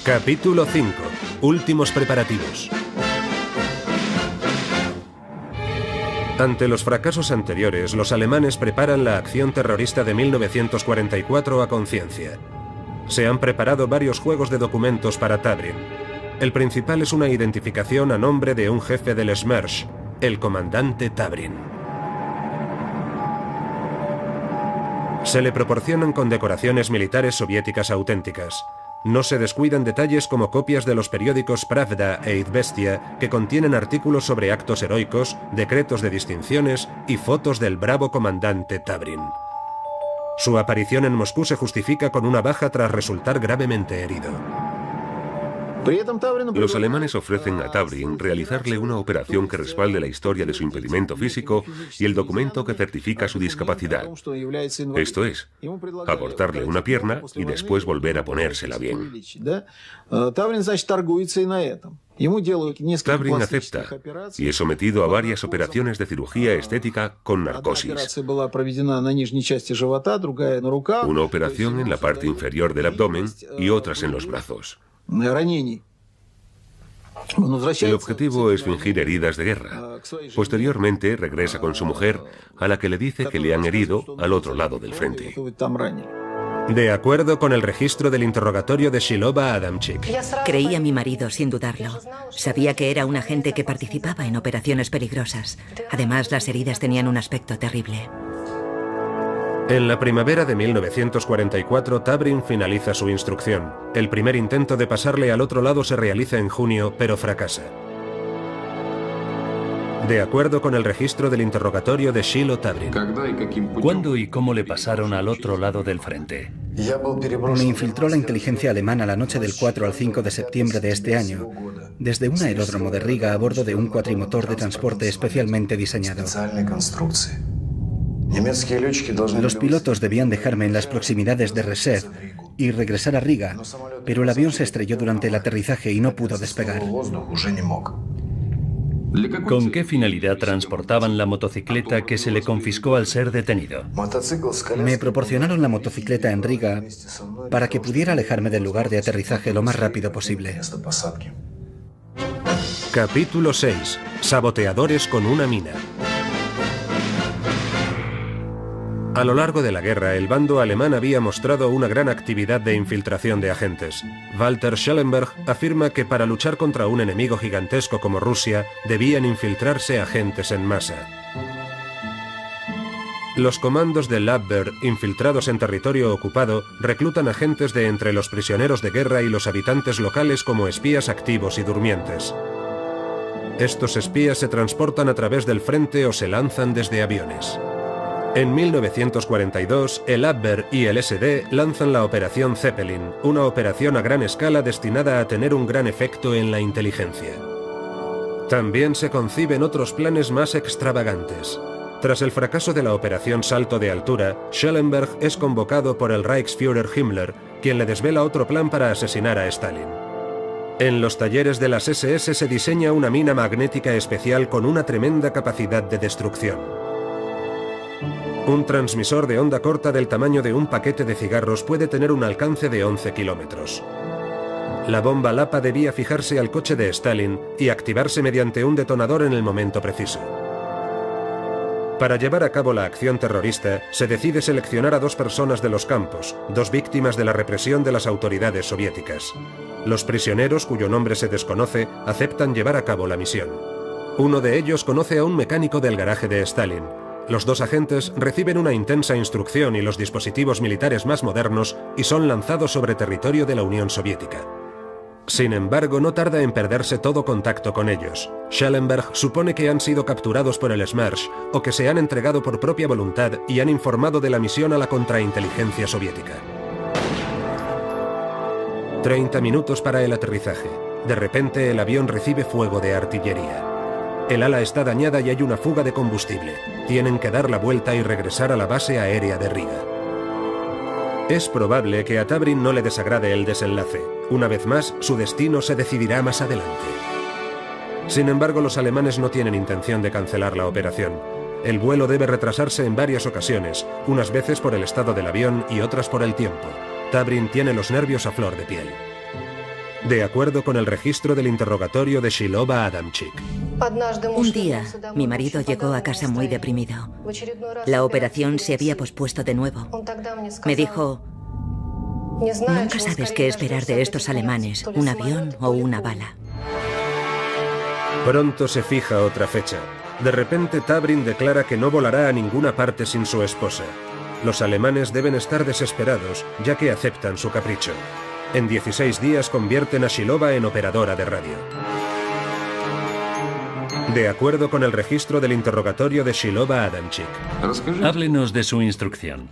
Capítulo 5. Últimos preparativos. Ante los fracasos anteriores, los alemanes preparan la acción terrorista de 1944 a conciencia. Se han preparado varios juegos de documentos para Tabrin. El principal es una identificación a nombre de un jefe del Smersh, el comandante Tabrin. Se le proporcionan condecoraciones militares soviéticas auténticas. No se descuidan detalles como copias de los periódicos Pravda e Izvestia que contienen artículos sobre actos heroicos, decretos de distinciones y fotos del bravo comandante Tabrin. Su aparición en Moscú se justifica con una baja tras resultar gravemente herido. Los alemanes ofrecen a Tabrin realizarle una operación que respalde la historia de su impedimento físico y el documento que certifica su discapacidad. Esto es, abortarle una pierna y después volver a ponérsela bien. Tabrin acepta y es sometido a varias operaciones de cirugía estética con narcosis. Una operación en la parte inferior del abdomen y otras en los brazos. El objetivo es fingir heridas de guerra. Posteriormente regresa con su mujer, a la que le dice que le han herido al otro lado del frente. De acuerdo con el registro del interrogatorio de Shilova Adamchik. Creí a mi marido sin dudarlo. Sabía que era un agente que participaba en operaciones peligrosas. Además, las heridas tenían un aspecto terrible. En la primavera de 1944, Tabrin finaliza su instrucción. El primer intento de pasarle al otro lado se realiza en junio, pero fracasa. De acuerdo con el registro del interrogatorio de Shilo Tabrin. ¿Cuándo y cómo le pasaron al otro lado del frente? Me infiltró la inteligencia alemana la noche del 4 al 5 de septiembre de este año, desde un aeródromo de Riga a bordo de un cuatrimotor de transporte especialmente diseñado. Los pilotos debían dejarme en las proximidades de Rzeszów y regresar a Riga, pero el avión se estrelló durante el aterrizaje y no pudo despegar. ¿Con qué finalidad transportaban la motocicleta que se le confiscó al ser detenido? Me proporcionaron la motocicleta en Riga para que pudiera alejarme del lugar de aterrizaje lo más rápido posible. Capítulo 6. Saboteadores con una mina. A lo largo de la guerra, el bando alemán había mostrado una gran actividad de infiltración de agentes. Walter Schellenberg afirma que para luchar contra un enemigo gigantesco como Rusia, debían infiltrarse agentes en masa. Los comandos del Abwehr, infiltrados en territorio ocupado, reclutan agentes de entre los prisioneros de guerra y los habitantes locales como espías activos y durmientes. Estos espías se transportan a través del frente o se lanzan desde aviones. En 1942, el Abwehr y el SD lanzan la Operación Zeppelin, una operación a gran escala destinada a tener un gran efecto en la inteligencia. También se conciben otros planes más extravagantes. Tras el fracaso de la Operación Salto de Altura, Schellenberg es convocado por el Reichsführer Himmler, quien le desvela otro plan para asesinar a Stalin. En los talleres de las SS se diseña una mina magnética especial con una tremenda capacidad de destrucción. Un transmisor de onda corta del tamaño de un paquete de cigarros puede tener un alcance de 11 kilómetros. La bomba Lapa debía fijarse al coche de Stalin y activarse mediante un detonador en el momento preciso. Para llevar a cabo la acción terrorista, se decide seleccionar a 2 personas de los campos, 2 víctimas de la represión de las autoridades soviéticas. Los prisioneros, cuyo nombre se desconoce, aceptan llevar a cabo la misión. Uno de ellos conoce a un mecánico del garaje de Stalin. Los 2 agentes reciben una intensa instrucción y los dispositivos militares más modernos y son lanzados sobre territorio de la Unión Soviética. Sin embargo, no tarda en perderse todo contacto con ellos. Schellenberg supone que han sido capturados por el Smersh o que se han entregado por propia voluntad y han informado de la misión a la contrainteligencia soviética. 30 minutos para el aterrizaje. De repente, el avión recibe fuego de artillería. El ala está dañada y hay una fuga de combustible. Tienen que dar la vuelta y regresar a la base aérea de Riga. Es probable que a Tabrin no le desagrade el desenlace. Una vez más, su destino se decidirá más adelante. Sin embargo, los alemanes no tienen intención de cancelar la operación. El vuelo debe retrasarse en varias ocasiones, unas veces por el estado del avión y otras por el tiempo. Tabrin tiene los nervios a flor de piel. de acuerdo con el registro del interrogatorio de Shilova Adamchik. Un día, mi marido llegó a casa muy deprimido. La operación se había pospuesto de nuevo. Me dijo: nunca sabes qué esperar de estos alemanes, un avión o una bala. Pronto se fija otra fecha. De repente Tabrin declara que no volará a ninguna parte sin su esposa. Los alemanes deben estar desesperados, ya que aceptan su capricho. En 16 días convierten a Shilova en operadora de radio. De acuerdo con el registro del interrogatorio de Shilova Adamchik. Háblenos de su instrucción.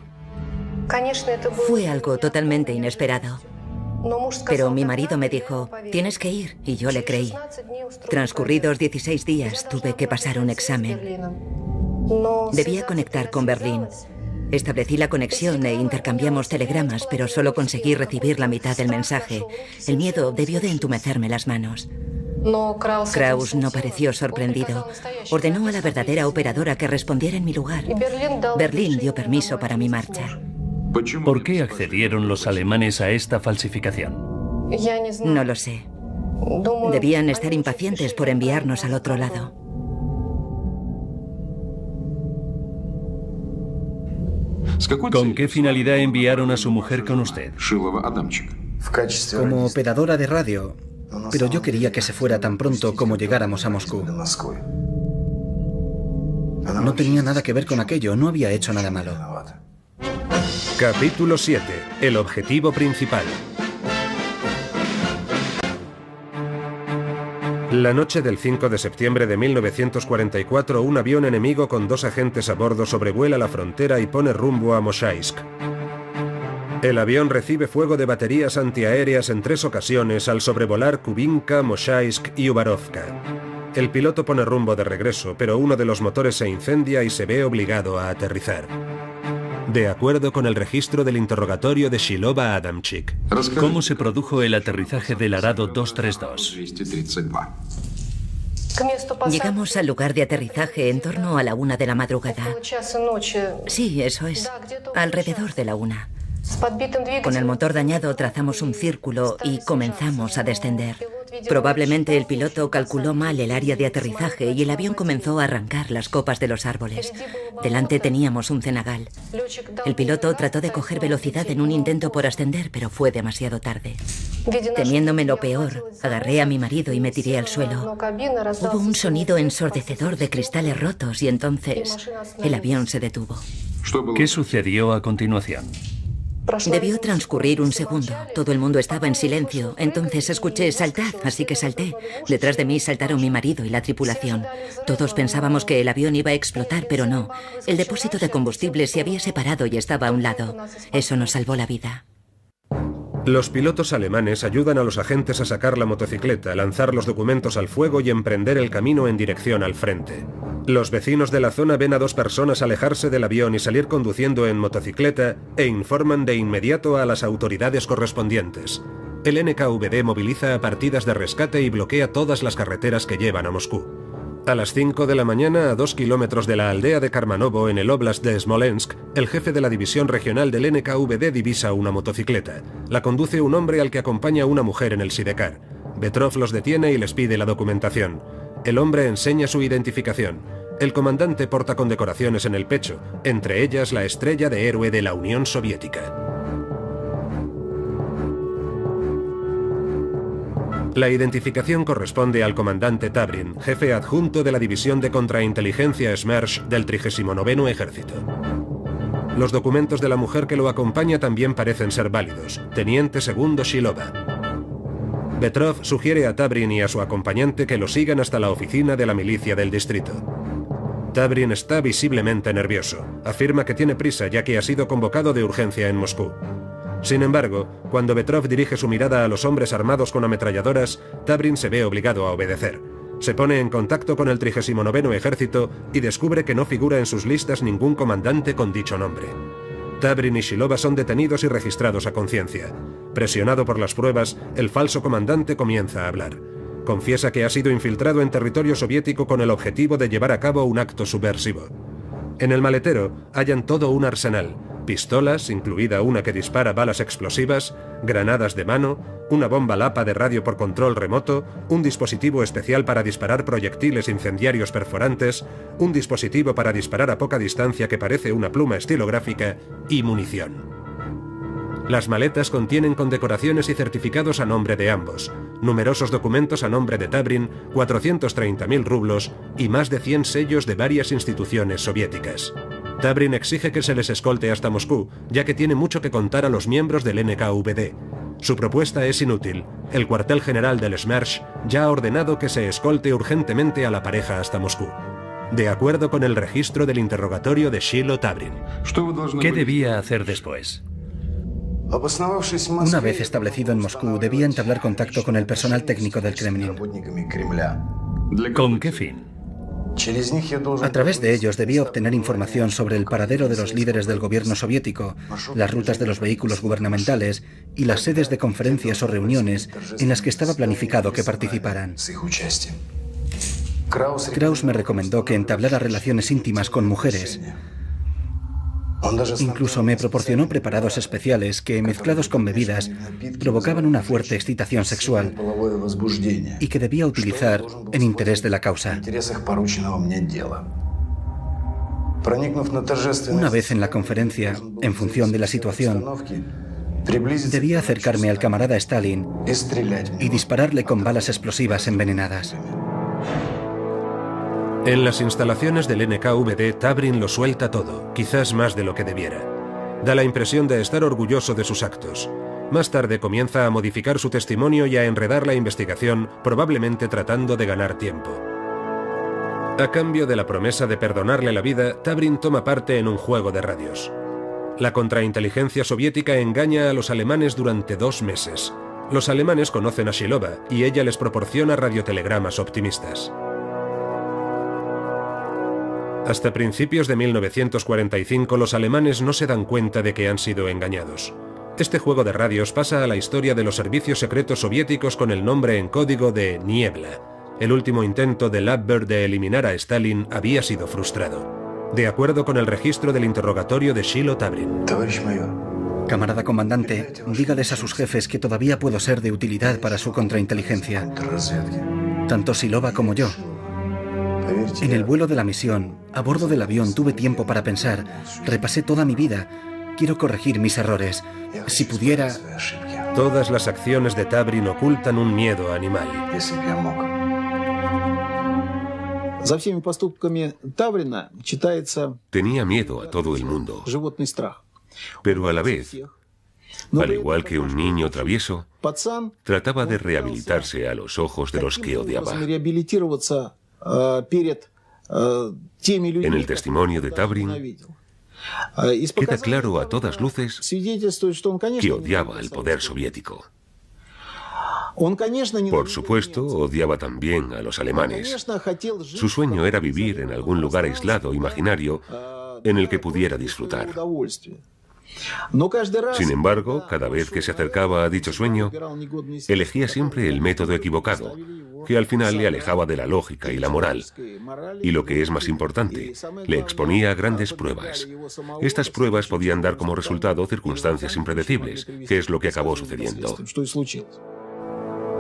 Fue algo totalmente inesperado. Pero mi marido me dijo: tienes que ir, y yo le creí. Transcurridos 16 días tuve que pasar un examen. Debía conectar con Berlín. Establecí la conexión e intercambiamos telegramas, pero solo conseguí recibir la mitad del mensaje. El miedo debió de entumecerme las manos. Kraus no pareció sorprendido. Ordenó a la verdadera operadora que respondiera en mi lugar. Berlín dio permiso para mi marcha. ¿Por qué accedieron los alemanes a esta falsificación? No lo sé. Debían estar impacientes por enviarnos al otro lado. ¿Con qué finalidad enviaron a su mujer con usted? Como operadora de radio, pero yo quería que se fuera tan pronto como llegáramos a Moscú. No tenía nada que ver con aquello, no había hecho nada malo. Capítulo 7. El objetivo principal. La noche del 5 de septiembre de 1944, un avión enemigo con 2 agentes a bordo sobrevuela la frontera y pone rumbo a Moshaizk. El avión recibe fuego de baterías antiaéreas en 3 ocasiones al sobrevolar Kubinka, Moshaizk y Ubarovka. El piloto pone rumbo de regreso, pero uno de los motores se incendia y se ve obligado a aterrizar. De acuerdo con el registro del interrogatorio de Shilova Adamchik. ¿Cómo se produjo el aterrizaje del Arado 232? Llegamos al lugar de aterrizaje en torno a la 1 de la madrugada. Sí, eso es. Alrededor de la 1. Con el motor dañado trazamos un círculo y comenzamos a descender. Probablemente el piloto calculó mal el área de aterrizaje y el avión comenzó a arrancar las copas de los árboles. Delante teníamos un cenagal. El piloto trató de coger velocidad en un intento por ascender, pero fue demasiado tarde. Temiéndome lo peor, agarré a mi marido y me tiré al suelo. Hubo un sonido ensordecedor de cristales rotos y entonces el avión se detuvo. ¿Qué sucedió a continuación? Debió transcurrir un segundo. Todo el mundo estaba en silencio. Entonces escuché saltad, así que salté. Detrás de mí saltaron mi marido y la tripulación. Todos pensábamos que el avión iba a explotar, pero no. El depósito de combustible se había separado y estaba a un lado. Eso nos salvó la vida. Los pilotos alemanes ayudan a los agentes a sacar la motocicleta, lanzar los documentos al fuego y emprender el camino en dirección al frente. Los vecinos de la zona ven a 2 personas alejarse del avión y salir conduciendo en motocicleta e informan de inmediato a las autoridades correspondientes. El NKVD moviliza a partidas de rescate y bloquea todas las carreteras que llevan a Moscú. A las 5 de la mañana, a 2 kilómetros de la aldea de Karmanovo, en el óblast de Smolensk, el jefe de la división regional del NKVD divisa una motocicleta. La conduce un hombre al que acompaña una mujer en el sidecar. Petrov los detiene y les pide la documentación. El hombre enseña su identificación. El comandante porta condecoraciones en el pecho, entre ellas la estrella de héroe de la Unión Soviética. La identificación corresponde al comandante Tabrin, jefe adjunto de la división de contrainteligencia Smersh del 39º Ejército. Los documentos de la mujer que lo acompaña también parecen ser válidos. Teniente segundo Shilova. Petrov sugiere a Tabrin y a su acompañante que lo sigan hasta la oficina de la milicia del distrito. Tabrin está visiblemente nervioso. Afirma que tiene prisa ya que ha sido convocado de urgencia en Moscú. Sin embargo, cuando Petrov dirige su mirada a los hombres armados con ametralladoras, Tabrin se ve obligado a obedecer. Se pone en contacto con el 39º Ejército y descubre que no figura en sus listas ningún comandante con dicho nombre. Tabrin y Shilova son detenidos y registrados a conciencia. Presionado por las pruebas, el falso comandante comienza a hablar. Confiesa que ha sido infiltrado en territorio soviético con el objetivo de llevar a cabo un acto subversivo. En el maletero hallan todo un arsenal: pistolas, incluida una que dispara balas explosivas, granadas de mano, una bomba Lapa de radio por control remoto, un dispositivo especial para disparar proyectiles incendiarios perforantes, un dispositivo para disparar a poca distancia que parece una pluma estilográfica y munición. Las maletas contienen condecoraciones y certificados a nombre de ambos, numerosos documentos a nombre de Tabrin, 430.000 rublos y más de 100 sellos de varias instituciones soviéticas. Tabrin exige que se les escolte hasta Moscú, ya que tiene mucho que contar a los miembros del NKVD. Su propuesta es inútil. El cuartel general del Smersh ya ha ordenado que se escolte urgentemente a la pareja hasta Moscú, de acuerdo con el registro del interrogatorio de Shilo Tabrin. ¿Qué debía hacer después? Una vez establecido en Moscú, debía entablar contacto con el personal técnico del Kremlin. ¿Con qué fin? A través de ellos debía obtener información sobre el paradero de los líderes del gobierno soviético, las rutas de los vehículos gubernamentales y las sedes de conferencias o reuniones en las que estaba planificado que participaran. Kraus me recomendó que entablara relaciones íntimas con mujeres. Incluso me proporcionó preparados especiales que, mezclados con bebidas, provocaban una fuerte excitación sexual y que debía utilizar en interés de la causa. Una vez en la conferencia, en función de la situación, debía acercarme al camarada Stalin y dispararle con balas explosivas envenenadas. En las instalaciones del NKVD, Tabrin lo suelta todo, quizás más de lo que debiera. Da la impresión de estar orgulloso de sus actos. Más tarde comienza a modificar su testimonio y a enredar la investigación, probablemente tratando de ganar tiempo. A cambio de la promesa de perdonarle la vida, Tabrin toma parte en un juego de radios. La contrainteligencia soviética engaña a los alemanes durante 2 meses. Los alemanes conocen a Shilova y ella les proporciona radiotelegramas optimistas. Hasta principios de 1945 los alemanes no se dan cuenta de que han sido engañados. Este juego de radios pasa a la historia de los servicios secretos soviéticos con el nombre en código de Niebla. El último intento de Lapberg de eliminar a Stalin había sido frustrado, de acuerdo con el registro del interrogatorio de Shilo Tabrin. Camarada comandante, dígales a sus jefes que todavía puedo ser de utilidad para su contrainteligencia. Tanto Shilova como yo. En el vuelo de la misión, a bordo del avión, tuve tiempo para pensar. Repasé toda mi vida. Quiero corregir mis errores. Si pudiera... Todas las acciones de Tabrin ocultan un miedo animal. Tenía miedo a todo el mundo, pero a la vez, al igual que un niño travieso, trataba de rehabilitarse a los ojos de los que odiaba. En el testimonio de Tabrin, queda claro a todas luces que odiaba al poder soviético. Por supuesto, odiaba también a los alemanes. Su sueño era vivir en algún lugar aislado, imaginario, en el que pudiera disfrutar. Sin embargo, cada vez que se acercaba a dicho sueño, elegía siempre el método equivocado, que al final le alejaba de la lógica y la moral. Y lo que es más importante, le exponía a grandes pruebas. Estas pruebas podían dar como resultado circunstancias impredecibles, que es lo que acabó sucediendo.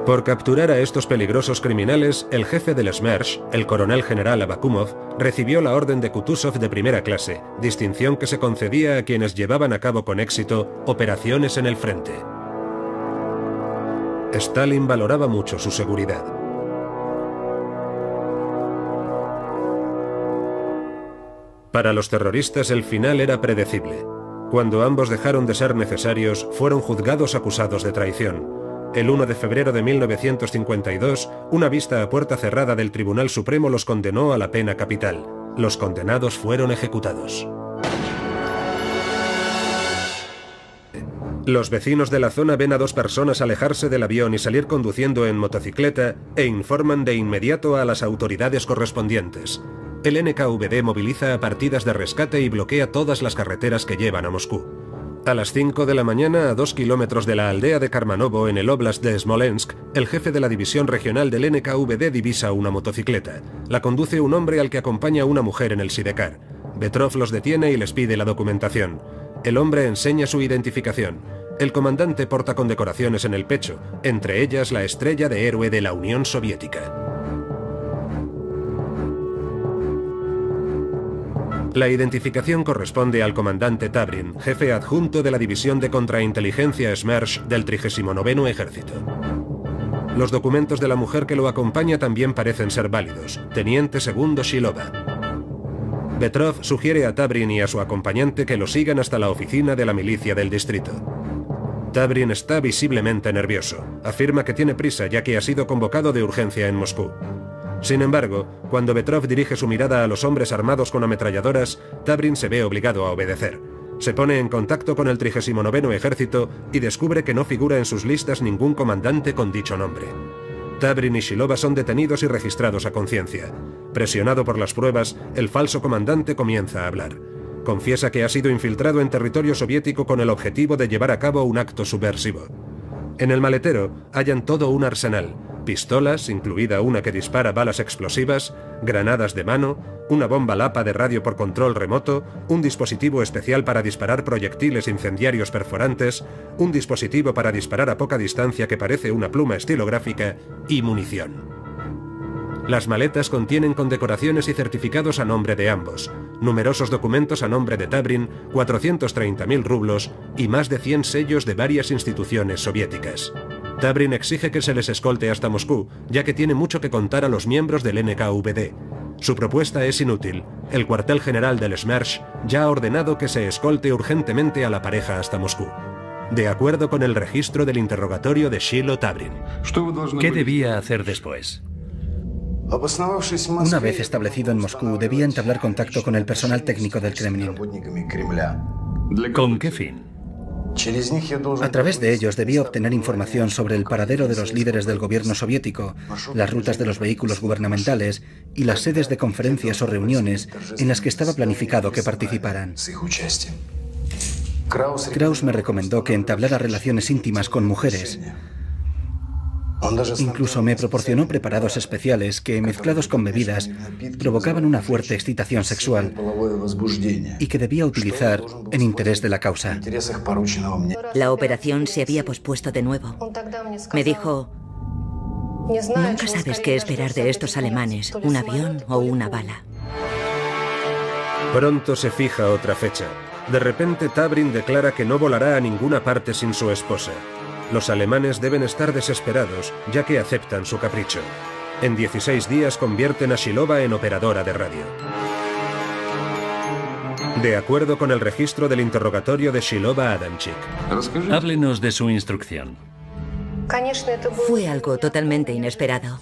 Por capturar a estos peligrosos criminales, el jefe del Smersh, el coronel general Abakumov, recibió la Orden de Kutuzov de primera clase, distinción que se concedía a quienes llevaban a cabo con éxito operaciones en el frente. Stalin valoraba mucho su seguridad. Para los terroristas el final era predecible. Cuando ambos dejaron de ser necesarios, fueron juzgados acusados de traición. El 1 de febrero de 1952, una vista a puerta cerrada del Tribunal Supremo los condenó a la pena capital. Los condenados fueron ejecutados. Los vecinos de la zona ven a 2 personas alejarse del avión y salir conduciendo en motocicleta e informan de inmediato a las autoridades correspondientes. El NKVD moviliza a partidas de rescate y bloquea todas las carreteras que llevan a Moscú. A las 5 de la mañana, a 2 kilómetros de la aldea de Karmanovo, en el óblast de Smolensk, el jefe de la división regional del NKVD divisa una motocicleta. La conduce un hombre al que acompaña una mujer en el sidecar. Petrov los detiene y les pide la documentación. El hombre enseña su identificación. El comandante porta condecoraciones en el pecho, entre ellas la estrella de héroe de la Unión Soviética. La identificación corresponde al comandante Tabrin, jefe adjunto de la División de Contrainteligencia Smersh del 39º Ejército. Los documentos de la mujer que lo acompaña también parecen ser válidos. Teniente segundo Shilova. Petrov sugiere a Tabrin y a su acompañante que lo sigan hasta la oficina de la milicia del distrito. Tabrin está visiblemente nervioso. Afirma que tiene prisa ya que ha sido convocado de urgencia en Moscú. Sin embargo, cuando Petrov dirige su mirada a los hombres armados con ametralladoras, Tabrin se ve obligado a obedecer. Se pone en contacto con el 39º Ejército y descubre que no figura en sus listas ningún comandante con dicho nombre. Tabrin y Shilova son detenidos y registrados a conciencia. Presionado por las pruebas, el falso comandante comienza a hablar. Confiesa que ha sido infiltrado en territorio soviético con el objetivo de llevar a cabo un acto subversivo. En el maletero hallan todo un arsenal: pistolas, incluida una que dispara balas explosivas, granadas de mano, una bomba Lapa de radio por control remoto, un dispositivo especial para disparar proyectiles incendiarios perforantes, un dispositivo para disparar a poca distancia que parece una pluma estilográfica y munición. Las maletas contienen condecoraciones y certificados a nombre de ambos, numerosos documentos a nombre de Tabrin, 430.000 rublos y más de 100 sellos de varias instituciones soviéticas. Tabrin exige que se les escolte hasta Moscú, ya que tiene mucho que contar a los miembros del NKVD. Su propuesta es inútil. El cuartel general del Smersh ya ha ordenado que se escolte urgentemente a la pareja hasta Moscú, de acuerdo con el registro del interrogatorio de Shilo Tabrin. ¿Qué debía hacer después? Una vez establecido en Moscú, debía entablar contacto con el personal técnico del Kremlin. ¿Con qué fin? A través de ellos debía obtener información sobre el paradero de los líderes del gobierno soviético, las rutas de los vehículos gubernamentales y las sedes de conferencias o reuniones en las que estaba planificado que participaran. Kraus me recomendó que entablara relaciones íntimas con mujeres. Incluso me proporcionó preparados especiales que, mezclados con bebidas, provocaban una fuerte excitación sexual y que debía utilizar en interés de la causa. La operación se había pospuesto de nuevo. Me dijo: nunca sabes qué esperar de estos alemanes, un avión o una bala. Pronto se fija otra fecha. De repente Tabrin declara que no volará a ninguna parte sin su esposa. Los alemanes deben estar desesperados, ya que aceptan su capricho. En 16 días convierten a Shilova en operadora de radio. De acuerdo con el registro del interrogatorio de Shilova Adamchik. Háblenos de su instrucción. Fue algo totalmente inesperado.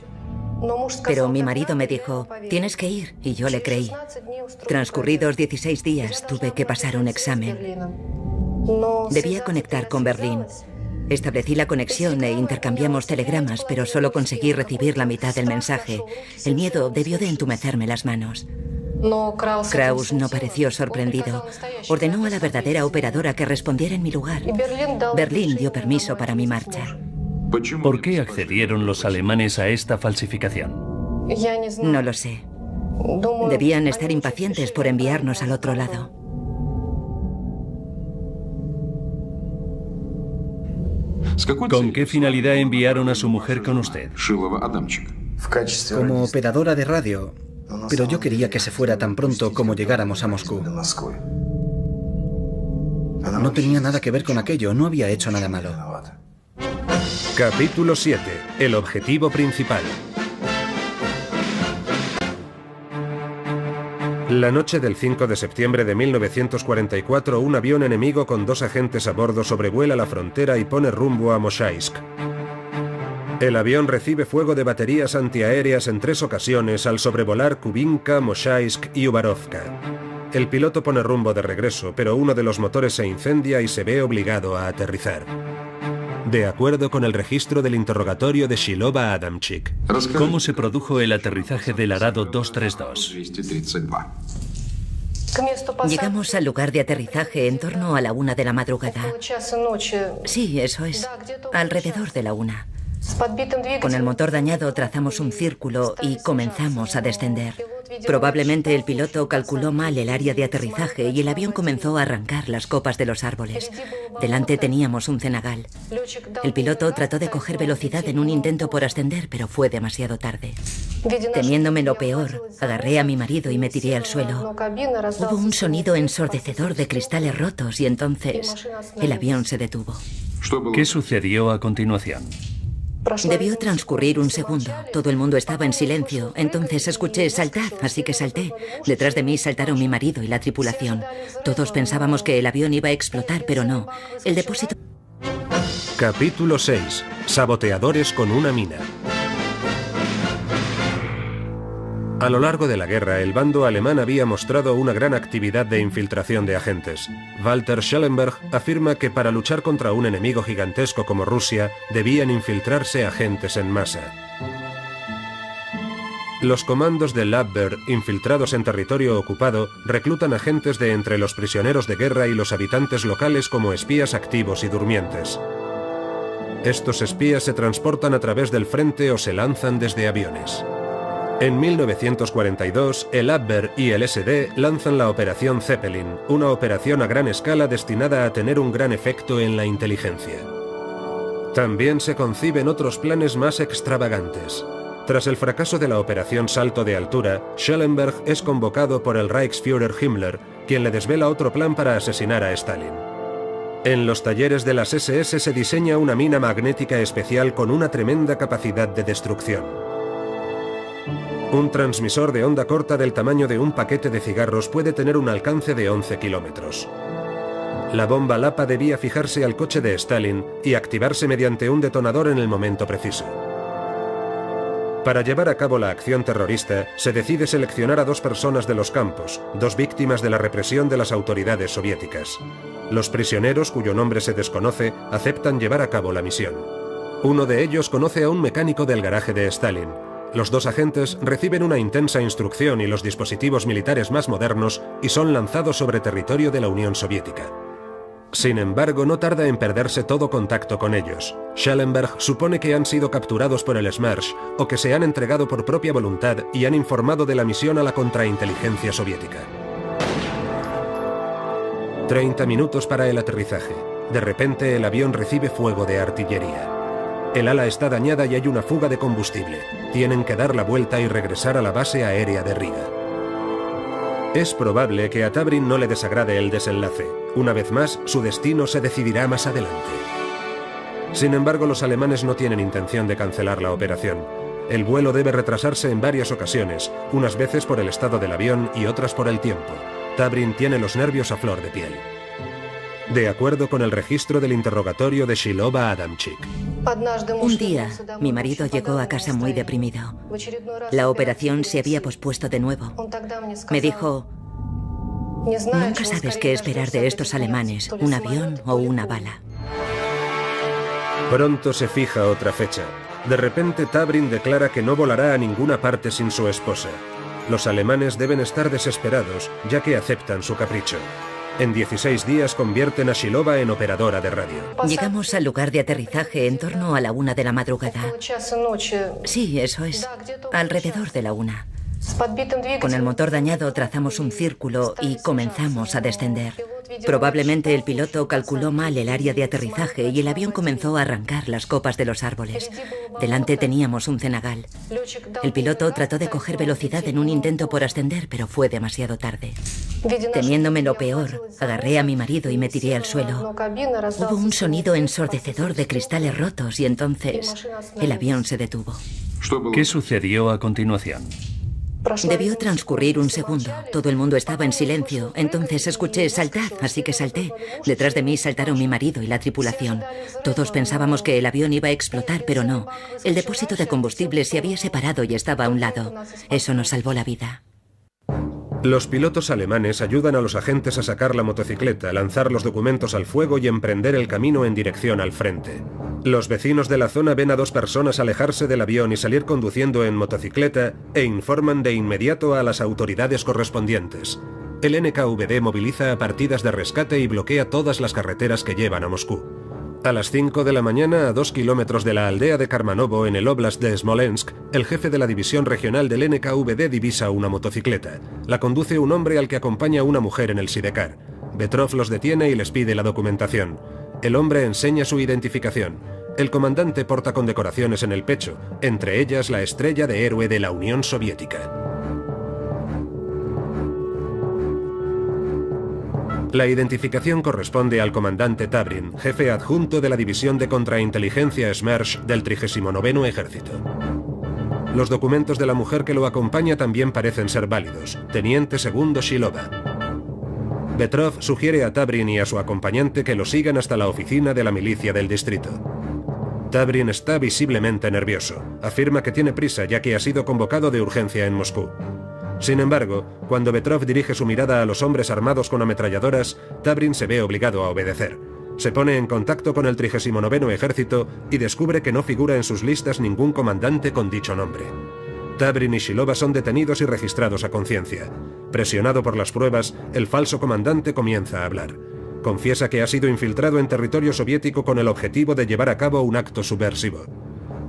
Pero mi marido me dijo: tienes que ir, y yo le creí. Transcurridos 16 días tuve que pasar un examen. Debía conectar con Berlín. Establecí la conexión e intercambiamos telegramas, pero solo conseguí recibir la mitad del mensaje. El miedo debió de entumecerme las manos. Kraus no pareció sorprendido. Ordenó a la verdadera operadora que respondiera en mi lugar. Berlín dio permiso para mi marcha. ¿Por qué accedieron los alemanes a esta falsificación? No lo sé. Debían estar impacientes por enviarnos al otro lado. ¿Con qué finalidad enviaron a su mujer con usted? Como operadora de radio, pero yo quería que se fuera tan pronto como llegáramos a Moscú. No tenía nada que ver con aquello, no había hecho nada malo. Capítulo 7. El objetivo principal. La noche del 5 de septiembre de 1944, un avión enemigo con 2 agentes a bordo sobrevuela la frontera y pone rumbo a Moshaizk. El avión recibe fuego de baterías antiaéreas en 3 ocasiones al sobrevolar Kubinka, Moshaizk y Ubarovka. El piloto pone rumbo de regreso, pero uno de los motores se incendia y se ve obligado a aterrizar. De acuerdo con el registro del interrogatorio de Shilova Adamchik. ¿Cómo se produjo el aterrizaje del Arado 232? Llegamos al lugar de aterrizaje en torno a la 1 de la madrugada. Sí, eso es. Alrededor de la 1. Con el motor dañado trazamos un círculo y comenzamos a descender. Probablemente el piloto calculó mal el área de aterrizaje y el avión comenzó a arrancar las copas de los árboles. Delante teníamos un cenagal. El piloto trató de coger velocidad en un intento por ascender, pero fue demasiado tarde. Temiéndome lo peor, agarré a mi marido y me tiré al suelo. Hubo un sonido ensordecedor de cristales rotos y entonces el avión se detuvo. ¿Qué sucedió a continuación? Debió transcurrir un segundo. Todo el mundo estaba en silencio. Entonces escuché saltad, así que salté. Detrás de mí saltaron mi marido y la tripulación. Todos pensábamos que el avión iba a explotar, pero no. El depósito... Capítulo 6. Saboteadores con una mina. A lo largo de la guerra, el bando alemán había mostrado una gran actividad de infiltración de agentes. Walter Schellenberg afirma que para luchar contra un enemigo gigantesco como Rusia, debían infiltrarse agentes en masa. Los comandos del Abwehr, infiltrados en territorio ocupado, reclutan agentes de entre los prisioneros de guerra y los habitantes locales como espías activos y durmientes. Estos espías se transportan a través del frente o se lanzan desde aviones. En 1942, el Abwehr y el SD lanzan la Operación Zeppelin, una operación a gran escala destinada a tener un gran efecto en la inteligencia. También se conciben otros planes más extravagantes. Tras el fracaso de la Operación Salto de Altura, Schellenberg es convocado por el Reichsführer Himmler, quien le desvela otro plan para asesinar a Stalin. En los talleres de las SS se diseña una mina magnética especial con una tremenda capacidad de destrucción. Un transmisor de onda corta del tamaño de un paquete de cigarros puede tener un alcance de 11 kilómetros. La bomba Lapa debía fijarse al coche de Stalin y activarse mediante un detonador en el momento preciso. Para llevar a cabo la acción terrorista, se decide seleccionar a 2 personas de los campos, 2 víctimas de la represión de las autoridades soviéticas. Los prisioneros, cuyo nombre se desconoce, aceptan llevar a cabo la misión. Uno de ellos conoce a un mecánico del garaje de Stalin. Los 2 agentes reciben una intensa instrucción y los dispositivos militares más modernos y son lanzados sobre territorio de la Unión Soviética. Sin embargo, no tarda en perderse todo contacto con ellos. Schellenberg supone que han sido capturados por el Smersh o que se han entregado por propia voluntad y han informado de la misión a la contrainteligencia soviética. 30 minutos para el aterrizaje. De repente, el avión recibe fuego de artillería. El ala está dañada y hay una fuga de combustible. Tienen que dar la vuelta y regresar a la base aérea de Riga. Es probable que a Tabrin no le desagrade el desenlace. Una vez más, su destino se decidirá más adelante. Sin embargo, los alemanes no tienen intención de cancelar la operación. El vuelo debe retrasarse en varias ocasiones, unas veces por el estado del avión y otras por el tiempo. Tabrin tiene los nervios a flor de piel. De acuerdo con el registro del interrogatorio de Shilova Adamchik. Un día, mi marido llegó a casa muy deprimido. La operación se había pospuesto de nuevo. Me dijo: nunca sabes qué esperar de estos alemanes, un avión o una bala. Pronto se fija otra fecha. De repente, Tabrin declara que no volará a ninguna parte sin su esposa. Los alemanes deben estar desesperados, ya que aceptan su capricho. En 16 días convierten a Shilova en operadora de radio. Llegamos al lugar de aterrizaje en torno a la 1 de la madrugada. Sí, eso es. Alrededor de la 1. Con el motor dañado trazamos un círculo y comenzamos a descender. Probablemente el piloto calculó mal el área de aterrizaje y el avión comenzó a arrancar las copas de los árboles. Delante teníamos un cenagal. El piloto trató de coger velocidad en un intento por ascender, pero fue demasiado tarde. Temiéndome lo peor, agarré a mi marido y me tiré al suelo. Hubo un sonido ensordecedor de cristales rotos y entonces el avión se detuvo. ¿Qué sucedió a continuación? Debió transcurrir un segundo. Todo el mundo estaba en silencio. Entonces escuché saltad, así que salté. Detrás de mí saltaron mi marido y la tripulación. Todos pensábamos que el avión iba a explotar, pero no. El depósito de combustible se había separado y estaba a un lado. Eso nos salvó la vida. Los pilotos alemanes ayudan a los agentes a sacar la motocicleta, lanzar los documentos al fuego y emprender el camino en dirección al frente. Los vecinos de la zona ven a 2 personas alejarse del avión y salir conduciendo en motocicleta e informan de inmediato a las autoridades correspondientes. El NKVD moviliza a partidas de rescate y bloquea todas las carreteras que llevan a Moscú. A las 5 de la mañana, a 2 kilómetros de la aldea de Karmanovo, en el Oblast de Smolensk, el jefe de la división regional del NKVD divisa una motocicleta. La conduce un hombre al que acompaña una mujer en el sidecar. Petrov los detiene y les pide la documentación. El hombre enseña su identificación. El comandante porta condecoraciones en el pecho, entre ellas la estrella de héroe de la Unión Soviética. La identificación corresponde al comandante Tabrin, jefe adjunto de la división de contrainteligencia Smersh del 39º Ejército. Los documentos de la mujer que lo acompaña también parecen ser válidos. Teniente segundo Shilova. Petrov sugiere a Tabrin y a su acompañante que lo sigan hasta la oficina de la milicia del distrito. Tabrin está visiblemente nervioso. Afirma que tiene prisa ya que ha sido convocado de urgencia en Moscú. Sin embargo, cuando Petrov dirige su mirada a los hombres armados con ametralladoras, Tabrin se ve obligado a obedecer. Se pone en contacto con el 39º Ejército y descubre que no figura en sus listas ningún comandante con dicho nombre. Tabrin y Shilova son detenidos y registrados a conciencia. Presionado por las pruebas, el falso comandante comienza a hablar. Confiesa que ha sido infiltrado en territorio soviético con el objetivo de llevar a cabo un acto subversivo.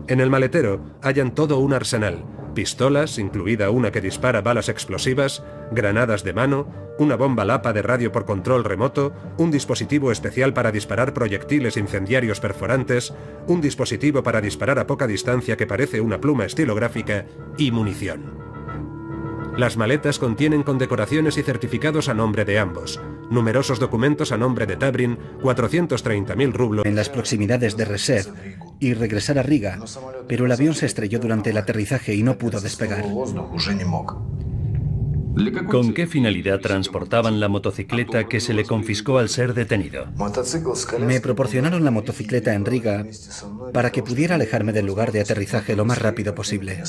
En el maletero hallan todo un arsenal: pistolas, incluida una que dispara balas explosivas, granadas de mano, una bomba lapa de radio por control remoto, un dispositivo especial para disparar proyectiles incendiarios perforantes, un dispositivo para disparar a poca distancia que parece una pluma estilográfica y munición. Las maletas contienen condecoraciones y certificados a nombre de ambos, numerosos documentos a nombre de Tabrin, 430.000 rublos en las proximidades de Resev y regresar a Riga, pero el avión se estrelló durante el aterrizaje y no pudo despegar. ¿Con qué finalidad transportaban la motocicleta que se le confiscó al ser detenido? Me proporcionaron la motocicleta en Riga para que pudiera alejarme del lugar de aterrizaje lo más rápido posible.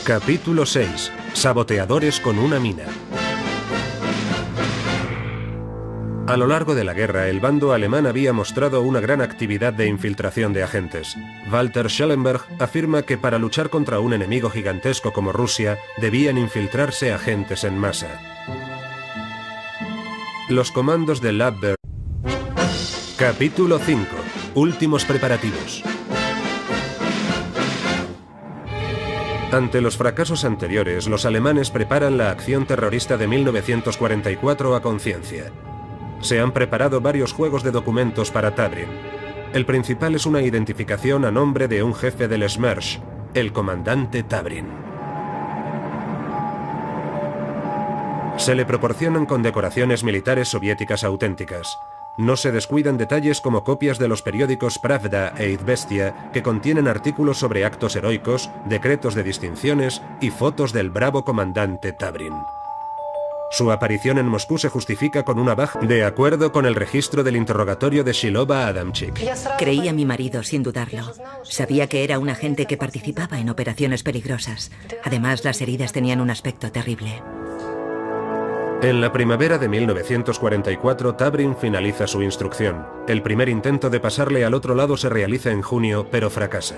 Capítulo 6. Saboteadores con una mina. A lo largo de la guerra, el bando alemán había mostrado una gran actividad de infiltración de agentes. Walter Schellenberg afirma que para luchar contra un enemigo gigantesco como Rusia, debían infiltrarse agentes en masa. Los comandos de Labber. Capítulo 5. Últimos preparativos. Ante los fracasos anteriores, los alemanes preparan la acción terrorista de 1944 a conciencia. Se han preparado varios juegos de documentos para Tabrin. El principal es una identificación a nombre de un jefe del Smersh, el comandante Tabrin. Se le proporcionan condecoraciones militares soviéticas auténticas. No se descuidan detalles como copias de los periódicos Pravda e Izvestia, que contienen artículos sobre actos heroicos, decretos de distinciones y fotos del bravo comandante Tabrin. Su aparición en Moscú se justifica con una baja de acuerdo con el registro del interrogatorio de Shilova Adamchik. Creí a mi marido sin dudarlo. Sabía que era un agente que participaba en operaciones peligrosas. Además, las heridas tenían un aspecto terrible. En la primavera de 1944, Tabrin finaliza su instrucción. El primer intento de pasarle al otro lado se realiza en junio, pero fracasa.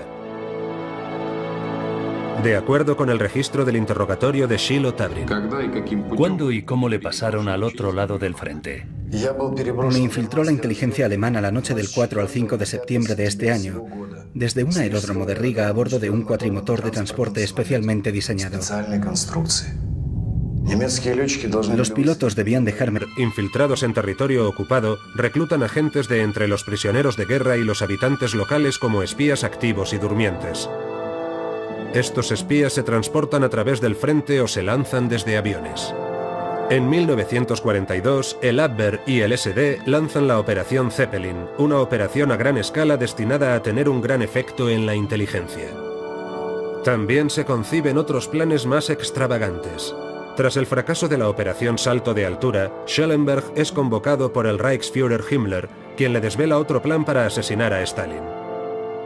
De acuerdo con el registro del interrogatorio de Shilo Tabrin. ¿Cuándo y cómo le pasaron al otro lado del frente? Me infiltró la inteligencia alemana la noche del 4 al 5 de septiembre de este año, desde un aeródromo de Riga a bordo de un cuatrimotor de transporte especialmente diseñado. Los pilotos debían dejarme. Infiltrados en territorio ocupado, reclutan agentes de entre los prisioneros de guerra y los habitantes locales como espías activos y durmientes. Estos espías se transportan a través del frente o se lanzan desde aviones. En 1942, el Abwehr y el SD lanzan la Operación Zeppelin, una operación a gran escala destinada a tener un gran efecto en la inteligencia. También se conciben otros planes más extravagantes. Tras el fracaso de la Operación Salto de Altura, Schellenberg es convocado por el Reichsführer Himmler, quien le desvela otro plan para asesinar a Stalin.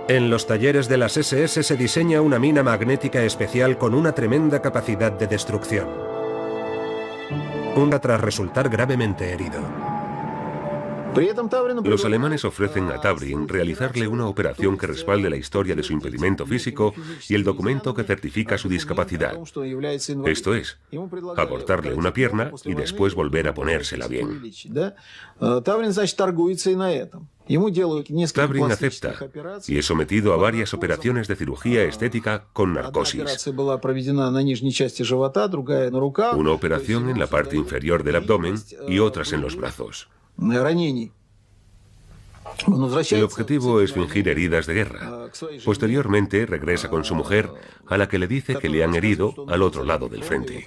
En los talleres de las SS se diseña una mina magnética especial con una tremenda capacidad de destrucción. Tras resultar gravemente herido. Los alemanes ofrecen a Tabrin realizarle una operación que respalde la historia de su impedimento físico y el documento que certifica su discapacidad. Esto es, abortarle una pierna y después volver a ponérsela bien. Tabrin acepta y es sometido a varias operaciones de cirugía estética con narcosis. Una operación en la parte inferior del abdomen y otras en los brazos. El objetivo es fingir heridas de guerra. Posteriormente regresa con su mujer, a la que le dice que le han herido al otro lado del frente.